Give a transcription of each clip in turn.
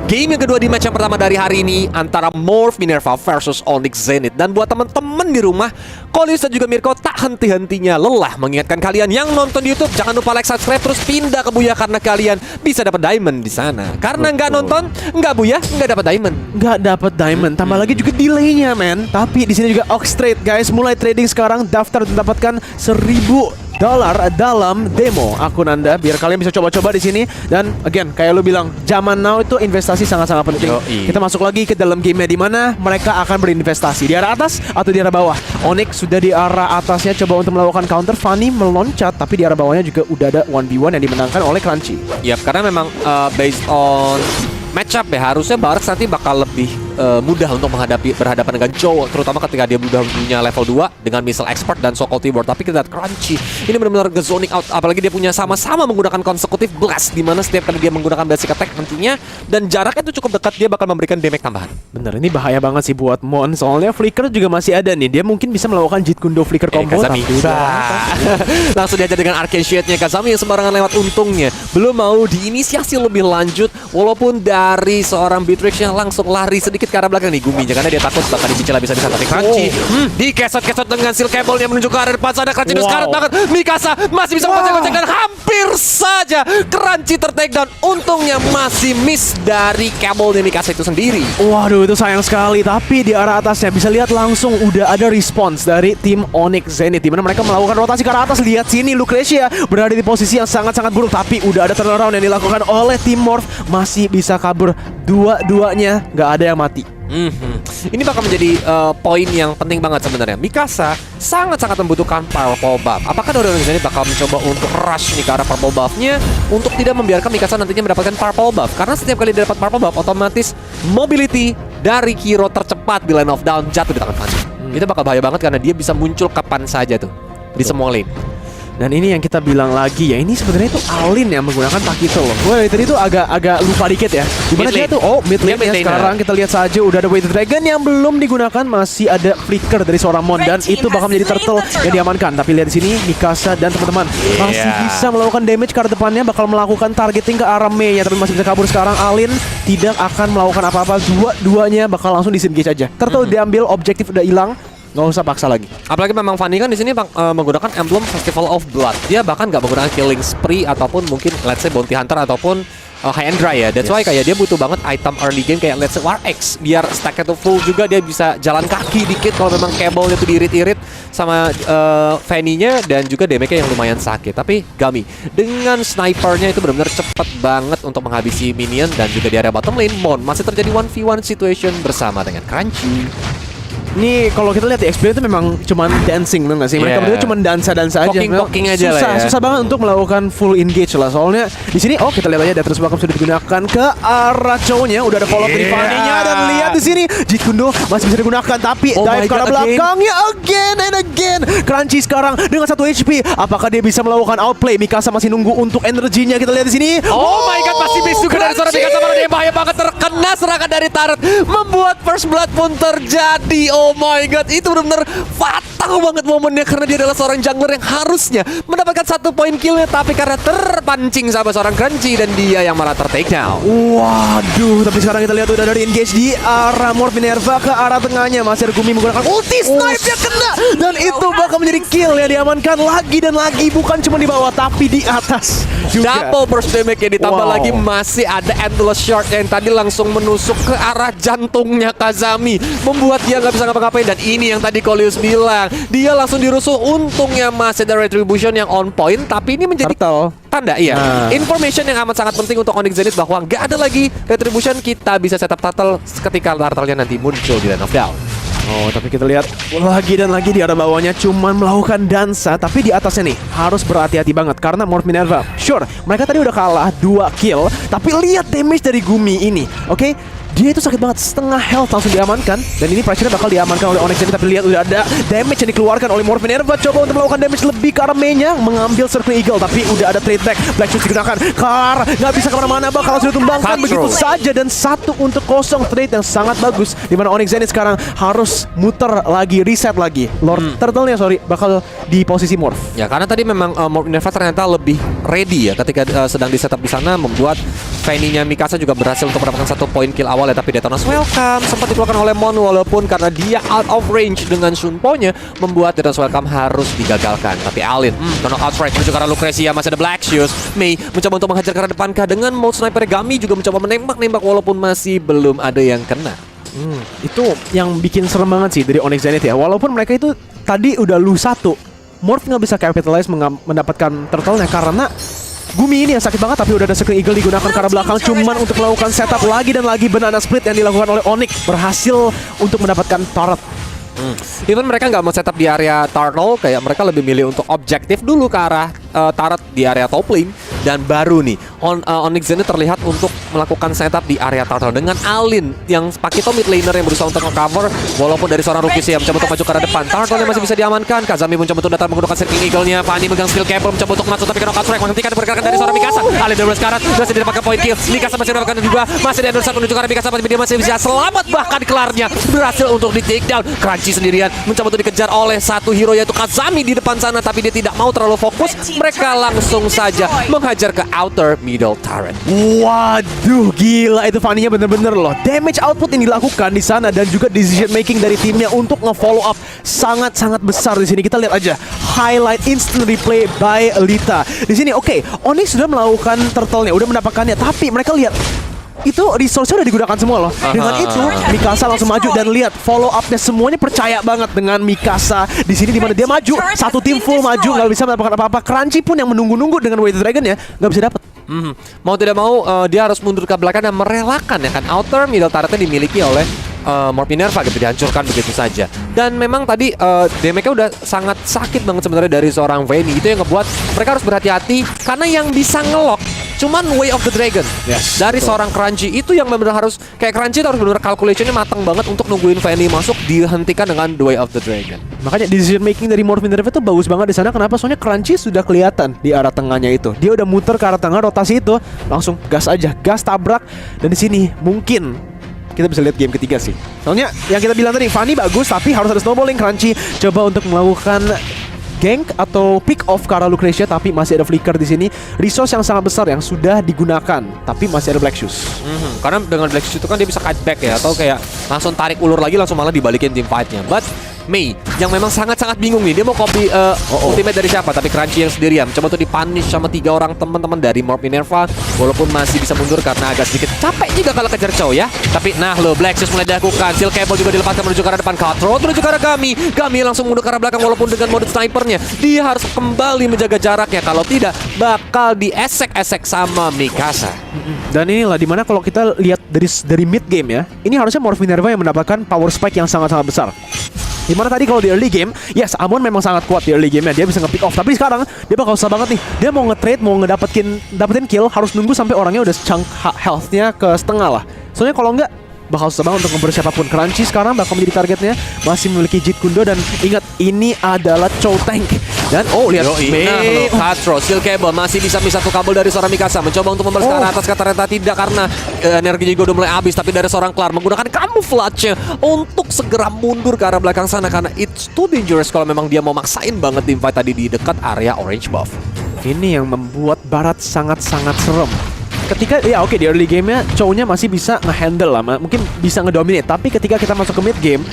Game yang kedua di match yang pertama dari hari ini antara Morph Minerva versus Onyx Zenith. Dan buat teman-teman di rumah, Kolius dan juga Mirko tak henti-hentinya lelah mengingatkan kalian yang nonton di YouTube, jangan lupa like, subscribe, terus pindah ke Booyah karena kalian bisa dapat diamond di sana. Karena nggak nonton, nggak Booyah, nggak dapat diamond. Nggak dapat diamond, tambah lagi juga delaynya, men. Tapi di sini juga Ox Trade, guys, mulai trading sekarang, daftar dan dapatkan $1.000 dalam demo akun Anda biar kalian bisa coba-coba di sini. Dan again, kayak lu bilang, zaman now itu investasi sangat-sangat penting. Kita masuk lagi ke dalam game di mana mereka akan berinvestasi di arah atas atau di arah bawah. Onyx sudah di arah atasnya coba untuk melakukan counter, Fanny meloncat, tapi di arah bawahnya juga udah ada 1v1 yang dimenangkan oleh Crunchy. Yap, karena memang based on matchup ya, harusnya Barks nanti bakal lebih mudah untuk berhadapan dengan Joe, terutama ketika dia udah punya level 2 dengan missile expert dan so-called T-board. Tapi kita lihat Crunchy ini benar-benar nge-zoning out, apalagi dia punya sama-sama menggunakan consecutive blast, di mana setiap kali dia menggunakan basic attack nantinya dan jaraknya itu cukup dekat, dia bakal memberikan damage tambahan. Bener, ini bahaya banget sih buat Mon, soalnya Flicker juga masih ada nih. Dia mungkin bisa melakukan Jeet Kune Do Flicker combo, Kazami bisa. Langsung diajar dengan arcane shade-nya Kazami yang sembarangan lewat, untungnya belum mau diinisiasi lebih lanjut, walaupun dari seorang Beatrix yang langsung lari sedikit ke arah belakang nih Guminya, karena dia takut bakal dibicil habis-habisan. Tapi Crunchy dikesot-kesot dengan seal cable yang menuju ke arah depan sana. Crunchy sekarat banget, Mikasa masih bisa mengocek-ngocek dan hampir saja Crunchy ter-takedown. Untungnya masih miss dari cable-nya Mikasa itu sendiri. Waduh, itu sayang sekali. Tapi di arah atasnya bisa lihat langsung udah ada response dari tim Onyx Zenith, dimana mereka melakukan rotasi ke arah atas. Lihat sini, Lucretia berada di posisi yang sangat-sangat buruk, tapi udah ada turnaround yang dilakukan oleh tim Morph. Masih bisa kabur, dua-duanya nggak ada yang mati. Ini bakal menjadi poin yang penting banget sebenarnya. Mikasa sangat-sangat membutuhkan purple buff. Apakah Onyx Zenith bakal mencoba untuk rush nih ke arah purple buff-nya untuk tidak membiarkan Mikasa nantinya mendapatkan purple buff? Karena setiap kali dia dapat purple buff, otomatis mobility dari hero tercepat di line of down jatuh di tangan Fanny. Itu bakal bahaya banget karena dia bisa muncul kapan saja tuh di semua lane. Dan ini yang kita bilang lagi ya, ini sebenarnya itu Alin yang menggunakan Takito loh. Gue tadi tuh agak lupa dikit ya. Dimana dia tuh, mid lane ya. Sekarang kita lihat saja udah ada Weighted Dragon yang belum digunakan, masih ada flicker dari seorang Mon, dan itu bakal menjadi turtle yang diamankan. Tapi lihat di sini Mikasa dan teman-teman masih bisa melakukan damage ke arah depannya, bakal melakukan targeting ke arah Mei-nya, tapi masih bisa kabur. Sekarang Alin tidak akan melakukan apa-apa, dua-duanya bakal langsung disengage aja. Turtle diambil, objektif udah hilang. Nggak usah paksa lagi. Apalagi memang Fanny kan di sini menggunakan emblem Festival of Blood. Dia bahkan nggak menggunakan killing spree ataupun mungkin let's say bounty hunter ataupun high and dry ya. That's why kayak dia butuh banget item early game kayak let's say War X, biar stacknya tuh full juga, dia bisa jalan kaki dikit kalau memang cable-nya tuh diirit-irit sama Fanny-nya, dan juga damage-nya yang lumayan sakit. Tapi Gami dengan snipernya itu benar-benar cepet banget untuk menghabisi minion, dan juga di area bottom lane Mon masih terjadi 1v1 situation bersama dengan Crunchy. Ini kalau kita lihat di XP itu memang cuman dancing, nggak sih? Mereka berdua cuman dansa-dansa aja. Poking aja lah ya. Susah banget untuk melakukan full engage lah. Soalnya di sini, kita lihat aja Death's Welcome sudah digunakan ke arah cowoknya. Udah ada follow dari Fanny-nya, dan lihat di sini Jeet Kune Do masih bisa digunakan, tapi dive ke arah belakangnya again and again. Crunchy sekarang dengan 1 HP. Apakah dia bisa melakukan outplay? Mikasa masih nunggu untuk energinya. Kita lihat di sini. Oh my god, pasti miss juga dari seorang Mikasa, karena dia bahaya banget terkena serangan dari turret, membuat first blood pun terjadi. Oh my god, itu benar-benar fatal banget momennya, karena dia adalah seorang jungler yang harusnya mendapatkan 1 poin killnya, tapi karena terpancing sama seorang Crunchy dan dia yang malah ter-takedown. Waduh, tapi sekarang kita lihat udah dari engage di arah Morph Minerva ke arah tengahnya. Masih ada Gumi menggunakan ulti, snipe-nya kena, dan itu bakal menjadi kill yang diamankan lagi dan lagi, bukan cuma di bawah tapi di atas juga. Double burst damage-nya ditambah lagi masih ada endless shot yang tadi langsung menusuk ke arah jantungnya Kazami, membuat dia nggak bisa ngapa-ngapain. Dan ini yang tadi Kolius bilang, dia langsung dirusuh. Untungnya masih ada retribution yang on point, tapi ini menjadi tanda information yang amat sangat penting untuk Onyx Zenith, bahwa nggak ada lagi retribution, kita bisa setup turtle ketika turtle-nya nanti muncul di line of down. Tapi kita lihat lagi dan lagi di arah bawahnya cuman melakukan dansa, tapi di atasnya nih harus berhati-hati banget karena Morph Minerva, sure, mereka tadi udah kalah 2 kill, tapi lihat damage dari Gumi ini, dia itu sakit banget, setengah health langsung diamankan, dan ini pressure bakal diamankan oleh Onyx Zenith. Tapi lihat udah ada damage yang dikeluarkan oleh Morph Minerva, coba untuk melakukan damage lebih ke arah mainnya, mengambil Circling Eagle, tapi udah ada trade back, Black Shoes digunakan, nggak bisa kemana-mana, bakal langsung ditumbangkan begitu saja, dan 1-0 trade yang sangat bagus, dimana Onyx Zenith sekarang harus muter lagi, reset lagi. Lord Turtle-nya bakal di posisi Morph. Ya, karena tadi memang Morph Minerva ternyata lebih ready ya ketika sedang di setup di sana, membuat Fanny-nya Mikasa juga berhasil untuk mendapatkan 1 poin kill awal ya, tapi Detonas welcome sempat dikeluarkan oleh Mon, walaupun karena dia out of range dengan Shunpo-nya membuat Detonas welcome harus digagalkan. Tapi Alin, knock out strike menuju ke arah Lucrecia, masih ada Black Shoes. Mei mencoba untuk menghajar ke arah depan kah dengan mode sniper. Gami juga mencoba menembak-nembak walaupun masih belum ada yang kena. Itu yang bikin serem banget sih dari Onyx Zenith ya. Walaupun mereka itu tadi udah lose 1, Morph nggak bisa capitalize mendapatkan turtle-nya karena Gumi ini yang sakit banget, tapi udah ada Scream Eagle digunakan ke arah belakang cuman untuk melakukan setup lagi dan lagi. Banana Split yang dilakukan oleh Onyx berhasil untuk mendapatkan turret. Even mereka nggak mau setup di area turtle, kayak mereka lebih milih untuk objektif dulu ke arah turret di area top lane. Dan baru nih, Onyx Zenith terlihat untuk melakukan setup di area turtle dengan Alin yang Pakito mid laner yang berusaha untuk nge-cover, walaupun dari seorang rookie sih yang mencoba untuk maju ke arah depan. Turtle-nya masih bisa diamankan. Kazami mencoba untuk datang menggunakan Circling Eagle-nya. Fanny megang skill cable mencoba untuk masuk, tapi kena knockout strike menghentikan pergerakan dari seorang Mikasa. Alin dari sekarat berhasil didapatkan poin kill. Mikasa masih mendapatkan juga, masih di underside menuju ke arah Mikasa, tapi dia masih bisa selamat, bahkan kelarnya berhasil untuk di take down. Crunchy sendirian mencoba untuk dikejar oleh satu hero yaitu Kazami di depan sana, tapi dia tidak mau terlalu fokus. Mereka langsung saja menghajar ke outer middle turret. Waduh, gila itu Fanny-nya bener-bener loh. Damage output yang dilakukan di sana dan juga decision making dari timnya untuk nge-follow up sangat-sangat besar di sini. Kita lihat aja highlight instant replay by Lita. Di sini oke, Onyx sudah melakukan turtle-nya, udah mendapatkannya, tapi mereka lihat itu resource-nya udah digunakan semua loh. Dengan itu Mikasa langsung maju dan lihat follow up-nya semuanya percaya banget dengan Mikasa di sini, dimana dia maju satu tim full maju nggak bisa mendapatkan apa-apa. Crunchy pun yang menunggu-nunggu dengan Way the Dragon ya nggak bisa dapat. Mau tidak mau dia harus mundur ke belakang dan merelakan ya kan outer middle turretnya dimiliki oleh Morph Minerva gitu, dihancurkan begitu saja. Dan memang tadi damage-nya udah sangat sakit banget sebenarnya dari seorang Fanny. Itu yang ngebuat mereka harus berhati-hati karena yang bisa ngelok cuman Way of the Dragon. Yes, dari betul. seorang Crunchy itu yang benar-benar harus kayak Crunchy itu harus benar-benar calculation-nya matang banget untuk nungguin Fanny masuk, dihentikan dengan The Way of the Dragon. Makanya decision making dari Morph Minerva itu bagus banget di sana. Kenapa? Soalnya Crunchy sudah kelihatan di arah tengahnya itu. Dia udah muter ke arah tengah, rotasi itu langsung gas aja, gas tabrak. Dan di sini mungkin kita bisa lihat game ketiga sih. Soalnya yang kita bilang tadi Fanny bagus, tapi harus ada snowballing. Crunchy coba untuk melakukan gank atau pick off ke arah Lucrecia, tapi masih ada flicker di sini. Resource yang sangat besar yang sudah digunakan, tapi masih ada Black Shoes. Karena dengan Black Shoes itu kan dia bisa cut back ya, atau kayak langsung tarik ulur lagi, langsung malah dibalikin team fight-nya. But Mei yang memang sangat-sangat bingung nih, dia mau copy ultimate dari siapa, tapi Crunchy yang sendirian coba tuh dipunish sama 3 orang teman-teman dari Morph Minerva, walaupun masih bisa mundur karena agak sedikit capek juga kalau kejar Chow ya. Tapi nah lo Black Shoes mulai dilakukan, Steel Cable juga dilepaskan menuju ke arah depan, Cutthroat menuju ke arah Gami langsung mundur ke arah belakang walaupun dengan mode snipernya. Dia harus kembali menjaga jaraknya, kalau tidak bakal diesek-esek sama Mikasa. Dan inilah dimana kalau kita lihat dari mid game ya, ini harusnya Morph Minerva yang mendapatkan power spike yang sangat-sangat besar. Dimana tadi kalau di early game, yes, Amon memang sangat kuat di early game-nya, dia bisa nge-pick off. Tapi sekarang dia bakal susah banget nih. Dia mau nge-trade, mau dapetin kill, harus nunggu sampai orangnya udah chunk health-nya ke setengah lah. Soalnya kalau enggak bakal susah banget untuk ngeber siapapun. Crunchy sekarang bakal menjadi targetnya, masih memiliki Jeet Kundo, dan ingat ini adalah Chow Tank. Dan lihat Mei, Cutthroat, Steel Cable masih bisa satu kabel dari seorang Mikasa, mencoba untuk membalas ke arah atas, kata Renta tidak karena energinya juga udah mulai habis. Tapi dari seorang Clar menggunakan camouflage untuk segera mundur ke arah belakang sana karena it's too dangerous kalau memang dia mau maksain banget team fight tadi di dekat area orange buff. Ini yang membuat Barat sangat-sangat serem. Ketika di early game-nya Chow-nya masih bisa nge-handle lah, mungkin bisa ngedominate. Tapi ketika kita masuk ke mid game,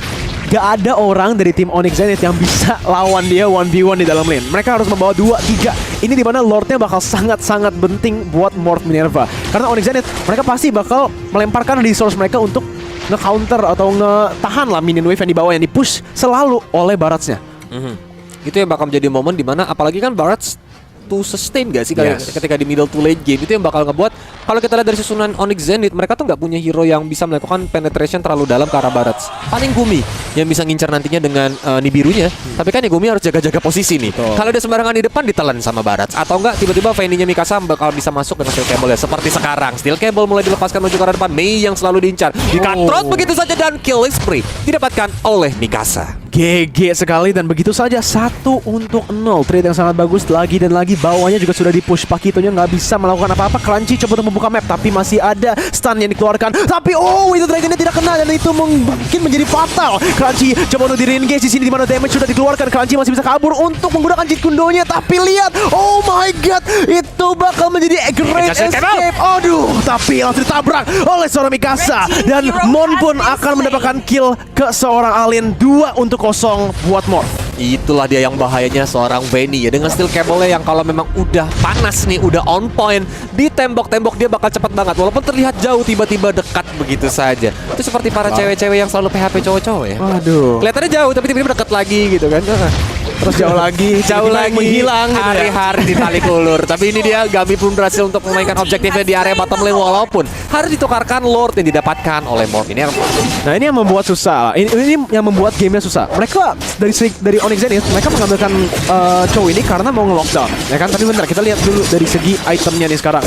gak ada orang dari tim Onyx Zenith yang bisa lawan dia 1v1 di dalam lane. Mereka harus membawa 2-3. Ini dimana Lordnya bakal sangat-sangat penting buat Morph Minerva. Karena Onyx Zenith, mereka pasti bakal melemparkan resource mereka untuk nge-counter atau nge-tahan lah minion wave yang di bawah yang di-push selalu oleh Barats-nya. Itu yang bakal menjadi momen dimana apalagi kan Barats to sustain gak sih ketika di middle to late game, itu yang bakal ngebuat kalau kita lihat dari susunan Onyx Zenith, mereka tuh nggak punya hero yang bisa melakukan penetration terlalu dalam ke arah Barats. Paling Gumi yang bisa ngincar nantinya dengan Nibirunya, tapi kan ya Gumi harus jaga-jaga posisi nih. Kalau dia sembarangan di depan ditelan sama Barats, atau enggak tiba-tiba Fanny-nya Mikasa bakal bisa masuk dengan Steel Cable ya, seperti sekarang. Steel Cable mulai dilepaskan menuju ke arah depan, Mei yang selalu diincar, di Cutthroat begitu saja, dan killing spree didapatkan oleh Mikasa. GG sekali dan begitu saja 1-0. Trade yang sangat bagus lagi dan lagi. Bawahnya juga sudah di-push. Pakitonya nggak bisa melakukan apa-apa. Crunchy coba untuk membuka map tapi masih ada stun yang dikeluarkan. Tapi itu Dragonnya tidak kena dan itu mungkin menjadi fatal. Crunchy coba untuk di-re-engage di sini di mana damage sudah dikeluarkan. Crunchy masih bisa kabur untuk menggunakan cheat kundonya. Tapi lihat, oh my god, itu bakal menjadi great escape. Aduh, tapi langsung ditabrak oleh seorang Mikasa dan Mon pun akan mendapatkan kill ke seorang alien. 2-0 buat Morph. Itulah dia yang bahayanya seorang Vayne ya, dengan steel cable-nya yang kalau memang udah panas nih, udah on point, di tembok-tembok dia bakal cepat banget. Walaupun terlihat jauh, tiba-tiba dekat begitu saja. Itu seperti para cewek-cewek yang selalu PHP cowok-cowok ya. Waduh. Kelihatannya jauh tapi tiba-tiba dekat lagi gitu kan. Terus jauh lagi, jauh lagi, menghilang gitu ya. hari-hari di talik ulur. Tapi ini dia Gabi pun berhasil untuk memainkan objektifnya di area bottom lane walaupun harus ditukarkan Lord yang didapatkan oleh Morph Minerva. Nah ini yang membuat susah. Ini yang membuat gamenya susah. Mereka dari Onyx Zenith mereka mengambilkan Chow ini karena mau nge-lockdown, ya kan? Tapi bentar, kita lihat dulu dari segi itemnya nih sekarang.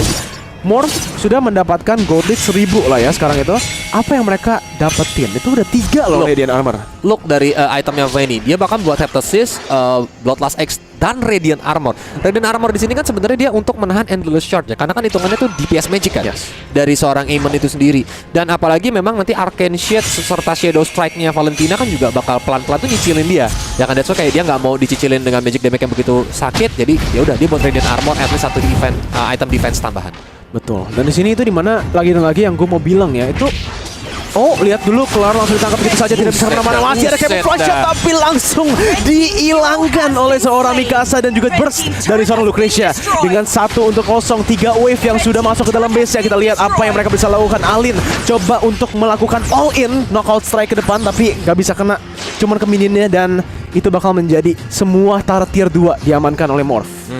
Morph sudah mendapatkan gold lead 1000 lah ya sekarang itu. Apa yang mereka dapetin? Itu udah 3 loh Radiant Armor. Look dari itemnya Vayne, dia bahkan buat Heptasis, Bloodlust X dan Radiant Armor. Radiant Armor di sini kan sebenarnya dia untuk menahan Endless Shard ya, karena kan hitungannya tuh DPS magic kan. Yes. Dari seorang Aemon itu sendiri. Dan apalagi memang nanti Arcane Shade serta Shadow Strike-nya Valentina kan juga bakal pelan-pelan tuh nyicilin dia. Ya kan, that's why kayak dia nggak mau dicicilin dengan magic damage yang begitu sakit. Jadi ya udah dia buat Radiant Armor at least satu item defense tambahan. Betul. Dan di sini itu dimana lagi dan lagi yang gue mau bilang ya itu. Oh, lihat dulu kelar langsung ditangkap begitu saja, tidak bisa kemana-mana. Masih ada camouflage tapi langsung dihilangkan oleh seorang Mikasa dan juga burst dari seorang Lucretia dengan 1-0. 3 wave yang sudah masuk ke dalam base ya. Kita lihat apa yang mereka bisa lakukan. Alin coba untuk melakukan all in knockout strike ke depan tapi nggak bisa kena, cuman ke minionnya dan itu bakal menjadi semua turret tier 2 diamankan oleh Morph.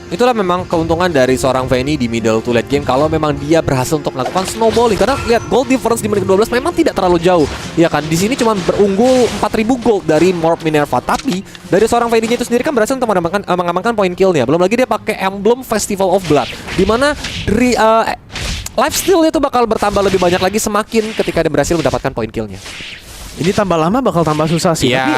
Itulah memang keuntungan dari seorang Vayne di middle to late game kalau memang dia berhasil untuk melakukan snowballing. Karena lihat gold difference di menit ke-12 memang tidak terlalu jauh. Ya kan, di sini cuma berunggul 4000 gold dari Morph Minerva. Tapi dari seorang Vayne-nya itu sendiri kan berhasil untuk mengamankan point kill-nya. Belum lagi dia pakai emblem Festival of Blood, di mana lifesteal-nya itu bakal bertambah lebih banyak lagi semakin ketika dia berhasil mendapatkan point kill-nya. Ini tambah lama bakal tambah susah sih. Iya. Tapi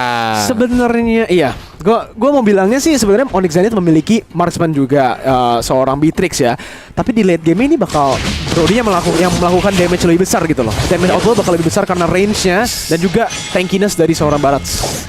sebenarnya iya. Gua mau bilangnya sih sebenarnya Onyx Zenith memiliki marksman juga, seorang Beatrix ya. Tapi di late game ini bakal Brody yang melakukan damage lebih besar gitu loh. Damage output bakal lebih besar karena range-nya dan juga tankiness dari seorang Barat.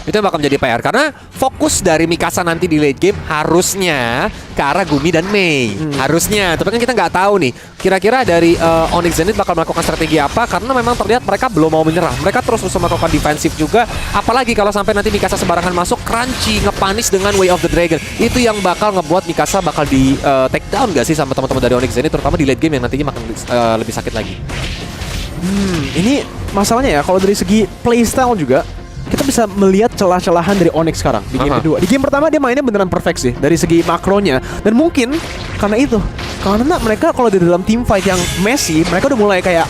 Itu yang bakal menjadi PR karena fokus dari Mikasa nanti di late game harusnya ke arah Gumi dan Mei. Harusnya. Tapi kan kita nggak tahu nih. Kira-kira dari Onyx Zenith bakal melakukan strategi apa, karena memang terlihat mereka belum mau menyerah. Mereka terus melakukan defensif juga. Apalagi kalau sampai nanti Mikasa sembarangan masuk, Crunchy ngepanis dengan Way of the Dragon. Itu yang bakal ngebuat Mikasa bakal di take down gak sih sama teman-teman dari Onyx Zenith, terutama di late game yang nantinya makin lebih sakit lagi. Ini masalahnya ya, kalau dari segi playstyle juga kita bisa melihat celah-celahan dari Onyx sekarang di game kedua. Di game pertama dia mainnya beneran perfect sih dari segi makronya, dan mungkin karena mereka kalau di dalam team fight yang messy, mereka udah mulai kayak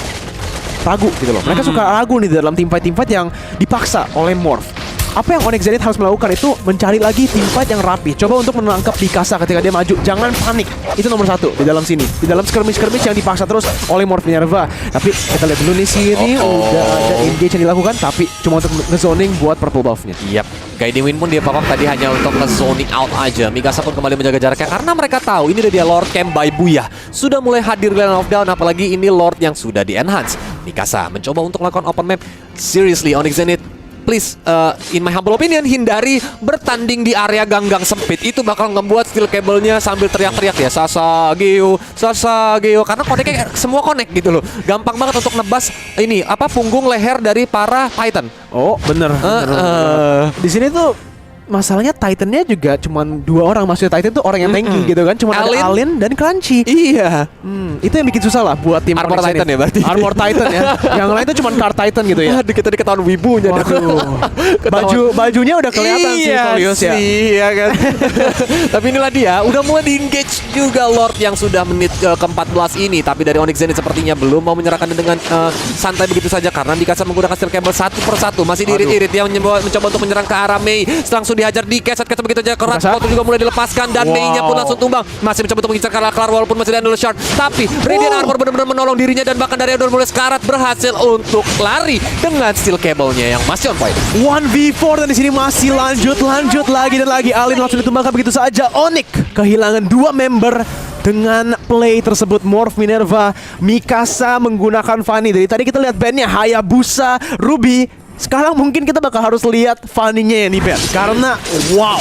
ragu gitu loh. Mereka suka ragu nih dalam team fight yang dipaksa oleh Morph. Apa yang Onyx Zenith harus melakukan itu mencari lagi team fight yang rapi. Coba untuk menangkap Mikasa ketika dia maju. Jangan panik. Itu nomor 1 di dalam sini. Di dalam skirmish yang dipaksa terus oleh Morph Minerva. Tapi kita lihat dulu nih sini udah ada engage yang dilakukan, tapi cuma untuk nge-zoning buat purple buff-nya. Yap. Guiding Wind pun dia pokok tadi hanya untuk nge-zoning out aja. Mikasa pun kembali menjaga jaraknya karena mereka tahu ini dia Lord Camp by Booyah. Sudah mulai hadir Land of Dawn, apalagi ini Lord yang sudah di-enhance. Mikasa mencoba untuk melakukan open map. Seriously, Onyx Zenith, please, in my humble opinion, hindari bertanding di area ganggang sempit. Itu bakal membuat steel cable-nya sambil teriak-teriak ya, Sasageo, karena connect-nya semua connect gitu loh. Gampang banget untuk nebas ini punggung leher dari para Titan. Oh, bener. Di sini tuh masalahnya Titannya juga cuman 2 orang. Maksudnya Titan tuh orang yang tanky gitu kan. Cuma ada Alin dan Crunchy. Iya. Itu yang bikin susah lah buat tim Armor Titan ya berarti. Armor Titan ya. Yang lain tuh cuma card Titan gitu ya. Kita ketahuan wibunya. Bajunya udah kelihatan sih Folios ya. Iya kan. Tapi inilah dia, udah mulai di-engage juga Lord yang sudah menit ke-14 ini. Tapi dari Onyx Zenith sepertinya belum mau menyerahkan dengan santai begitu saja karena Mikasa menggunakan steel cable satu persatu. Masih diirit-irit, dia mencoba untuk menyerang ke arah Mei. Langsung dihajar di keset begitu aja keras. Mikasa. Waktu juga mulai dilepaskan dan Wow. Mei-nya pun langsung tumbang. Masih mencoba untuk mengincar Kelar walaupun masih ada Endless Shard. Tapi Radiant Armor benar-benar menolong dirinya dan bahkan dari Ador mulai sekarat berhasil untuk lari dengan steel cable-nya yang masih on point. 1v4 dan di sini masih lanjut lagi dan lagi. Alin langsung ditumbangkan begitu saja. Onyx kehilangan 2 member dengan play tersebut. Morph, Minerva, Mikasa menggunakan Fanny. Dari tadi kita lihat bandnya Hayabusa, Ruby. Sekarang mungkin kita bakal harus lihat Fanny-nya ya nih Ben. Karena wow,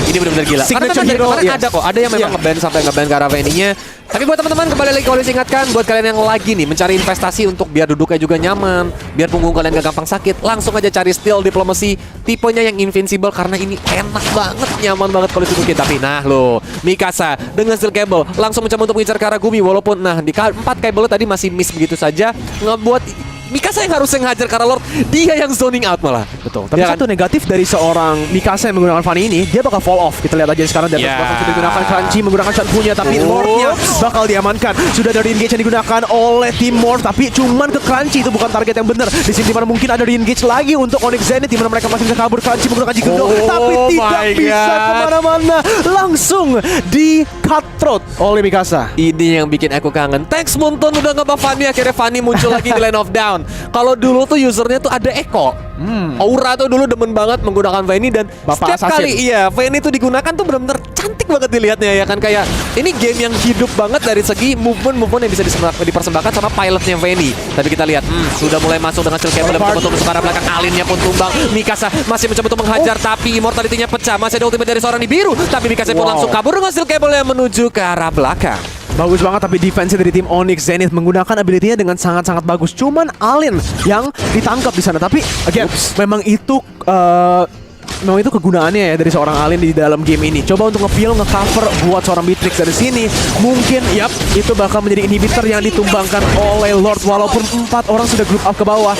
Ini benar-benar gila. Karena Signature kan dari hero, kemarin yes. ada kok. Ada yang memang Yeah. ngeband sampai ngeband ke arah Fanny-nya. Tapi buat teman-teman kembali lagi kalau ingatkan buat kalian yang lagi nih mencari investasi untuk biar duduknya juga nyaman, biar punggung kalian gak gampang sakit, langsung aja cari Steel Diplomacy tipenya yang invincible karena ini enak banget, nyaman banget kalau didudukin. Tapi nah lo, Mikasa dengan Steel Cable langsung mencoba untuk mengincar ke arah Gumi walaupun nah di 4 cable tadi masih miss begitu saja, ngebuat Mikasa yang harusnya ngajar karena Lord, dia yang zoning out malah. betul. Tapi Ya kan? satu negatif dari seorang Mikasa yang menggunakan Fanny ini, dia bakal fall off. Kita lihat aja sekarang dan Yeah. bakal sudah digunakan Crunchy menggunakan Shanpunya, tapi Oh. Lordnya bakal diamankan. Sudah ada re-engage yang digunakan oleh tim Morph, tapi cuman ke Crunchy, itu bukan target yang benar. Di sini dimana mungkin ada re-engage lagi untuk Onyx Zenith, dimana mereka masih bisa kabur. Crunchy menggunakan Jigendo, Oh tapi tidak my bisa God. kemana-mana. Langsung di cutthroat oleh Mikasa. Ini yang bikin aku kangen. Thanks Munton udah ngebuff Fanny. Akhirnya Fanny muncul lagi di Lane of Down. Kalau dulu tuh usernya tuh ada Eko. Aura tuh dulu demen banget menggunakan Fanny. Dan Bapak setiap assassin. kali iya Fanny tuh digunakan tuh benar-benar cantik banget dilihatnya ya kan. Kayak ini game yang hidup banget dari segi movement yang bisa dipersembahkan sama pilotnya Fanny. Tapi kita lihat sudah mulai masuk dengan skill cable dan betul-betul masuk ke arah belakang. Alinnya pun tumbang. Mikasa masih mencoba untuk menghajar tapi immortality-nya pecah. Masih ada ultimate dari seorang di biru. Tapi Mikasa pun Wow. langsung kabur dengan skill cable yang menuju ke arah belakang. Bagus banget, tapi defense dari tim Onyx Zenith menggunakan ability-nya dengan sangat-sangat bagus. Cuman Alin yang ditangkap di sana. Tapi again, memang itu kegunaannya ya dari seorang Alin di dalam game ini. Coba untuk nge-peel, nge-cover buat seorang Beatrix dari sini. Mungkin itu bakal menjadi inhibitor yang ditumbangkan oleh Lord walaupun 4 orang sudah group up ke bawah.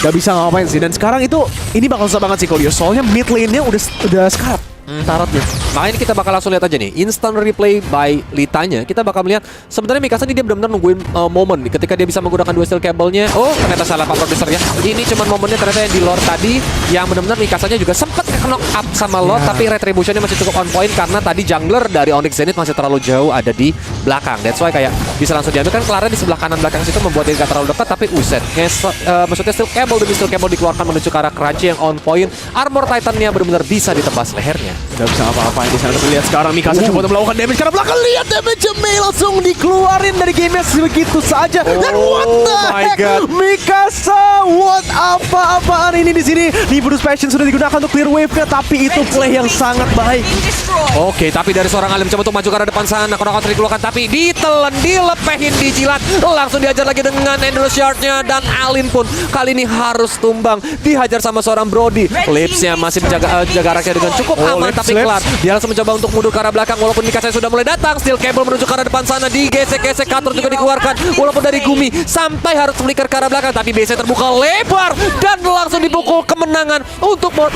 Gak bisa ngapain sih. Dan sekarang ini bakal susah banget sih Kolio. Soalnya mid lane-nya udah sekarat. Tarotnya. Makanya kita bakal langsung lihat aja nih instant replay by Litanya. Kita bakal melihat sebenarnya Mikasa ini dia benar-benar nungguin momen nih ketika dia bisa menggunakan dua steel cable-nya. Oh, ternyata salah Pak Produser ya. Ini cuman momennya ternyata yang di Lord tadi yang benar-benar Mikasanya juga sempat knock up sama Lord tapi retribution-nya masih cukup on point karena tadi jungler dari Onyx Zenith masih terlalu jauh ada di belakang. That's why kayak bisa langsung diambil kan Clara di sebelah kanan belakang situ membuat dia gak terlalu dekat tapi uset. Maksudnya steel cable demi steel cable dikeluarkan menuju ke arah Crunchy yang on point. Armor Titan-nya benar-benar bisa ditebas lehernya. Gak bisa apa-apain di sana. Lihat sekarang Mikasa coba untuk melakukan damage karena belakang. Lihat damage Mei langsung dikeluarin dari gamenya begitu saja. Dan what the my heck, God. Mikasa, what apa-apaan ini di sini? Nibudus Passion sudah digunakan untuk clear wave-nya, tapi itu play yang sangat baik. Oke, tapi dari seorang Alim coba untuk maju ke arah depan sana. Knock-out dikeluarkan, tapi ditelan, dilepehin, dijilat. Langsung diajar lagi dengan Endless Shard-nya. Dan Alin pun kali ini harus tumbang. Dihajar sama seorang Brody. Lips-nya masih menjaga jaraknya dengan cukup aman, tapi kelar. Dia langsung mencoba untuk mundur ke arah belakang. Walaupun Mikasa sudah mulai datang. Steel cable menuju ke arah depan sana. Digesek-gesek, Kator juga dikeluarkan. Walaupun dari Gumi sampai harus flicker ke arah belakang. Tapi BC terbuka lebar. Dan langsung dipukul kemenangan untuk Morph